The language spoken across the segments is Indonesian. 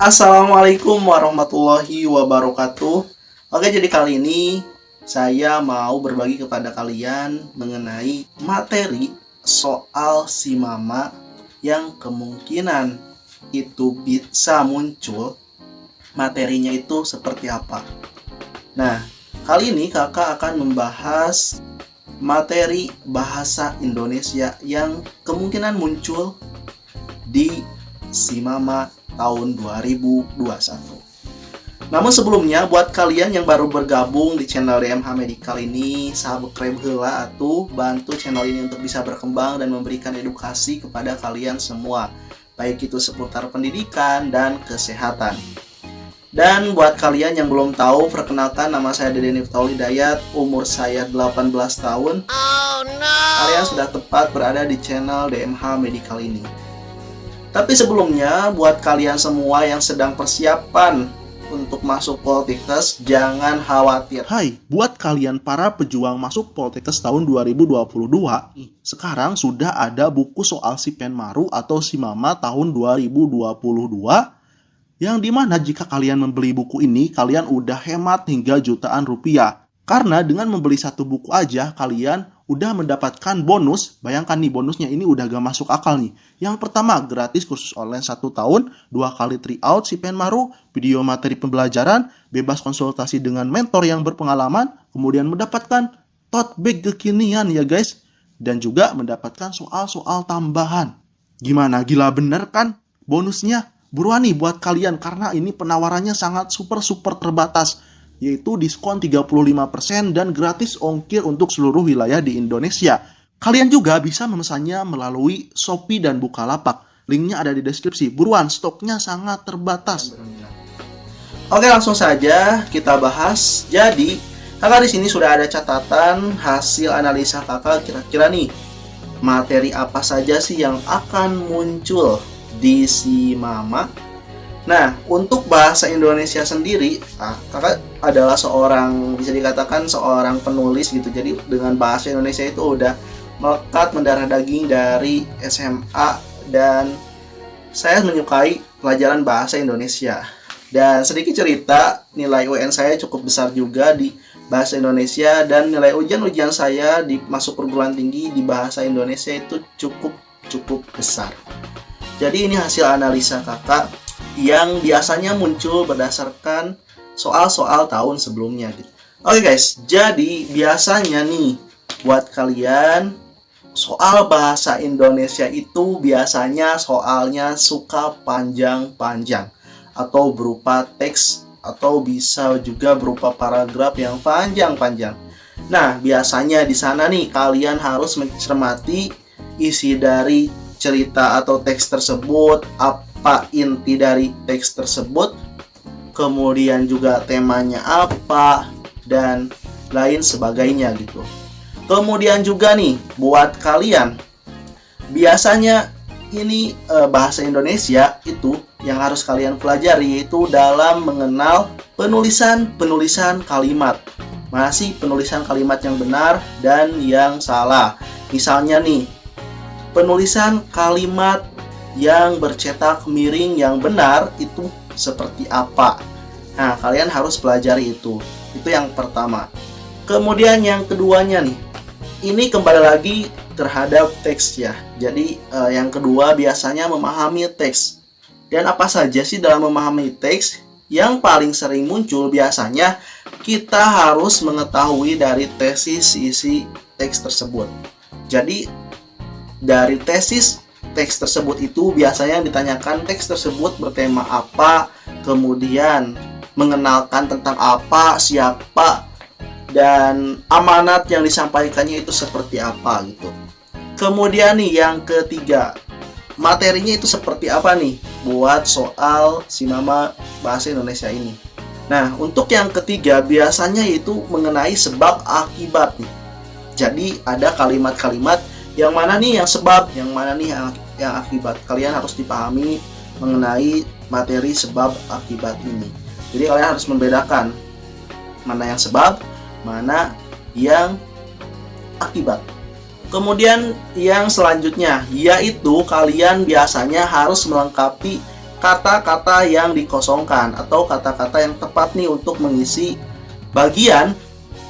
Assalamualaikum warahmatullahi wabarakatuh. Oke, jadi kali ini saya mau berbagi kepada kalian mengenai materi soal si mama yang kemungkinan itu bisa muncul. Materinya itu seperti apa? Nah, kali ini kakak akan membahas materi bahasa Indonesia yang kemungkinan muncul di si mama tahun 2021. Namun sebelumnya, buat kalian yang baru bergabung di channel DMH Medical ini, subscribe heula atuh, bantu channel ini untuk bisa berkembang dan memberikan edukasi kepada kalian semua, baik itu seputar pendidikan dan kesehatan. Dan buat kalian yang belum tahu, perkenalkan, nama saya Dede Niftaul Hidayat, umur saya 18 tahun. Oh no! Kalian sudah tepat berada di channel DMH Medical ini. Tapi sebelumnya, buat kalian semua yang sedang persiapan untuk masuk Poltekkes, jangan khawatir. Hai, buat kalian para pejuang masuk Poltekkes tahun 2022, sekarang sudah ada buku soal si Penmaru atau si Mama tahun 2022, yang dimana jika kalian membeli buku ini, kalian udah hemat hingga jutaan rupiah. Karena dengan membeli satu buku aja, kalian udah mendapatkan bonus. Bayangkan nih, bonusnya ini udah gak masuk akal nih. Yang pertama, gratis kursus online 1 tahun, 2 kali tryout si Penmaru, video materi pembelajaran, bebas konsultasi dengan mentor yang berpengalaman, kemudian mendapatkan tote bag kekinian ya guys, dan juga mendapatkan soal-soal tambahan. Gimana, gila bener kan bonusnya? Buruan nih buat kalian, karena ini penawarannya sangat super terbatas, yaitu diskon 35% dan gratis ongkir untuk seluruh wilayah di Indonesia. Kalian juga bisa memesannya melalui Shopee dan Bukalapak. Linknya ada di deskripsi. Buruan, stoknya sangat terbatas. Oke, langsung saja kita bahas. Jadi, kakak di sini sudah ada catatan hasil analisa kakak kira-kira nih materi apa saja sih yang akan muncul di si mama. Nah, untuk bahasa Indonesia sendiri, kakak adalah seorang, bisa dikatakan seorang penulis gitu. Jadi dengan bahasa Indonesia itu udah melekat mendarah daging dari SMA, dan saya menyukai pelajaran bahasa Indonesia. Dan sedikit cerita, nilai UN saya cukup besar juga di bahasa Indonesia, dan nilai ujian saya di masuk perguruan tinggi di bahasa Indonesia itu cukup besar. Jadi ini hasil analisa kakak yang biasanya muncul berdasarkan soal-soal tahun sebelumnya gitu. Oke guys, jadi biasanya nih buat kalian soal bahasa Indonesia itu biasanya soalnya suka panjang-panjang atau berupa teks, atau bisa juga berupa paragraf yang panjang-panjang. Nah, biasanya di sana nih kalian harus mencermati isi dari cerita atau teks tersebut, apa inti dari teks tersebut, kemudian juga temanya apa, dan lain sebagainya gitu. Kemudian juga nih buat kalian, biasanya ini bahasa Indonesia itu yang harus kalian pelajari, yaitu dalam mengenal penulisan kalimat. Masih penulisan kalimat yang benar dan yang salah. Misalnya nih, penulisan kalimat yang bercetak miring yang benar itu seperti apa. Nah, kalian harus pelajari itu. Itu yang pertama. Kemudian yang keduanya nih, ini kembali lagi terhadap teks ya. Jadi yang kedua biasanya memahami teks. Dan apa saja sih dalam memahami teks? Yang paling sering muncul biasanya kita harus mengetahui dari tesis isi teks tersebut. Jadi dari tesis teks tersebut itu biasanya ditanyakan teks tersebut bertema apa, kemudian mengenalkan tentang apa, siapa, dan amanat yang disampaikannya itu seperti apa gitu. Kemudian nih yang ketiga, materinya itu seperti apa nih buat soal si mama bahasa Indonesia ini. Nah, untuk yang ketiga biasanya itu mengenai sebab akibat nih. Jadi ada kalimat-kalimat yang mana nih yang sebab, yang mana nih yang akibat. Kalian harus dipahami mengenai materi sebab akibat ini. Jadi kalian harus membedakan mana yang sebab, mana yang akibat. Kemudian yang selanjutnya, yaitu kalian biasanya harus melengkapi kata-kata yang dikosongkan atau kata-kata yang tepat nih untuk mengisi bagian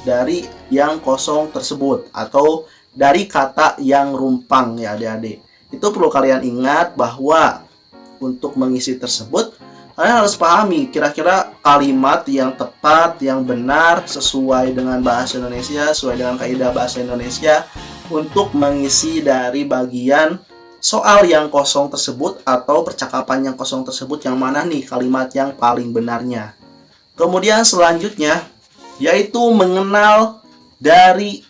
dari yang kosong tersebut atau dari kata yang rumpang ya adik-adik. Itu perlu kalian ingat bahwa untuk mengisi tersebut kalian harus pahami kira-kira kalimat yang tepat, yang benar, sesuai dengan bahasa Indonesia, sesuai dengan kaidah bahasa Indonesia untuk mengisi dari bagian soal yang kosong tersebut atau percakapan yang kosong tersebut, yang mana nih kalimat yang paling benarnya. Kemudian selanjutnya yaitu mengenal dari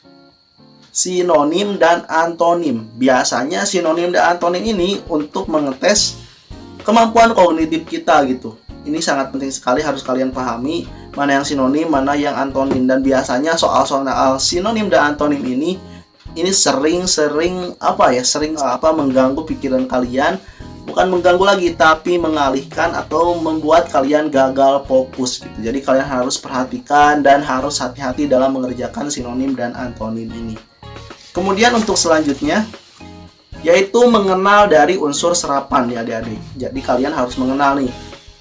sinonim dan antonim. Biasanya sinonim dan antonim ini untuk mengetes kemampuan kognitif kita gitu. Ini sangat penting sekali, harus kalian pahami mana yang sinonim, mana yang antonim. Dan biasanya soal-soal sinonim dan antonim ini sering mengganggu pikiran kalian. Bukan mengganggu lagi, tapi mengalihkan atau membuat kalian gagal fokus gitu. Jadi kalian harus perhatikan dan harus hati-hati dalam mengerjakan sinonim dan antonim ini. Kemudian untuk selanjutnya yaitu mengenal dari unsur serapan ya adik-adik. Jadi kalian harus mengenal nih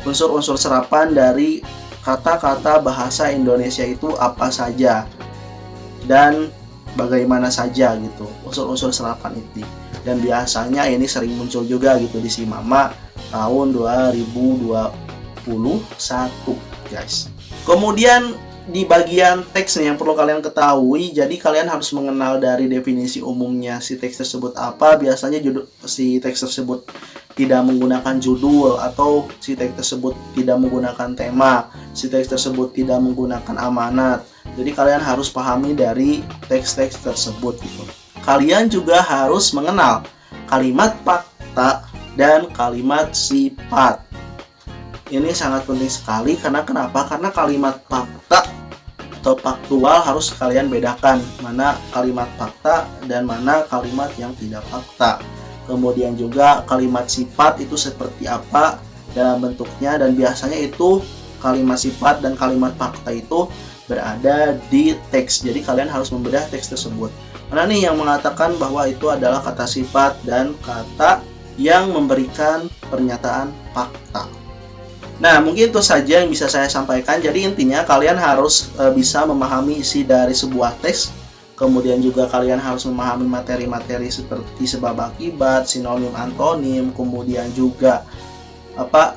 unsur-unsur serapan dari kata-kata bahasa Indonesia itu apa saja dan bagaimana saja gitu unsur-unsur serapan itu. Dan biasanya ini sering muncul juga gitu di Si Mama tahun 2021 guys. Kemudian di bagian teks nih yang perlu kalian ketahui, jadi kalian harus mengenal dari definisi umumnya si teks tersebut apa. Biasanya si teks tersebut tidak menggunakan judul atau si teks tersebut tidak menggunakan tema, si teks tersebut tidak menggunakan amanat. Jadi kalian harus pahami dari teks-teks tersebut gitu. Kalian juga harus mengenal kalimat fakta dan kalimat sifat. Ini sangat penting sekali karena kenapa? Karena kalimat fakta atau faktual harus kalian bedakan mana kalimat fakta dan mana kalimat yang tidak fakta. Kemudian juga kalimat sifat itu seperti apa dalam bentuknya, dan biasanya itu kalimat sifat dan kalimat fakta itu berada di teks. Jadi kalian harus membedah teks tersebut. Mana nih yang mengatakan bahwa itu adalah kata sifat dan kata yang memberikan pernyataan fakta. Nah, mungkin itu saja yang bisa saya sampaikan. Jadi intinya kalian harus bisa memahami isi dari sebuah teks. Kemudian juga kalian harus memahami materi-materi seperti sebab akibat, sinonim, antonim, kemudian juga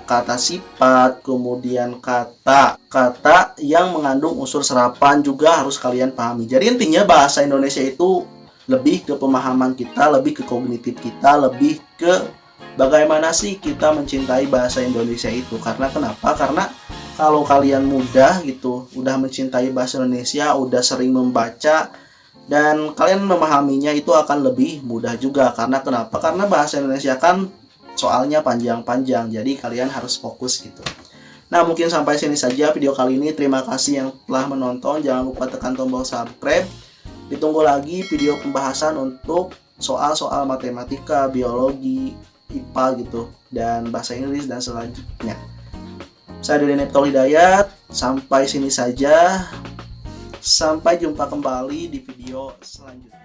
kata sifat, kemudian kata-kata yang mengandung unsur serapan juga harus kalian pahami. Jadi intinya bahasa Indonesia itu lebih ke pemahaman kita, lebih ke kognitif kita, lebih ke bagaimana sih kita mencintai bahasa Indonesia itu. Karena kenapa? Karena kalau kalian mudah gitu, udah mencintai bahasa Indonesia, udah sering membaca, dan kalian memahaminya itu akan lebih mudah juga. Karena kenapa? Karena bahasa Indonesia kan soalnya panjang-panjang, jadi kalian harus fokus gitu. Nah, mungkin sampai sini saja video kali ini. Terima kasih yang telah menonton. Jangan lupa tekan tombol subscribe. Ditunggu lagi video pembahasan untuk soal-soal matematika, biologi, IPA gitu, dan bahasa Inggris dan selanjutnya. Saya Dede Neptol Hidayat. Sampai sini saja. Sampai jumpa kembali di video selanjutnya.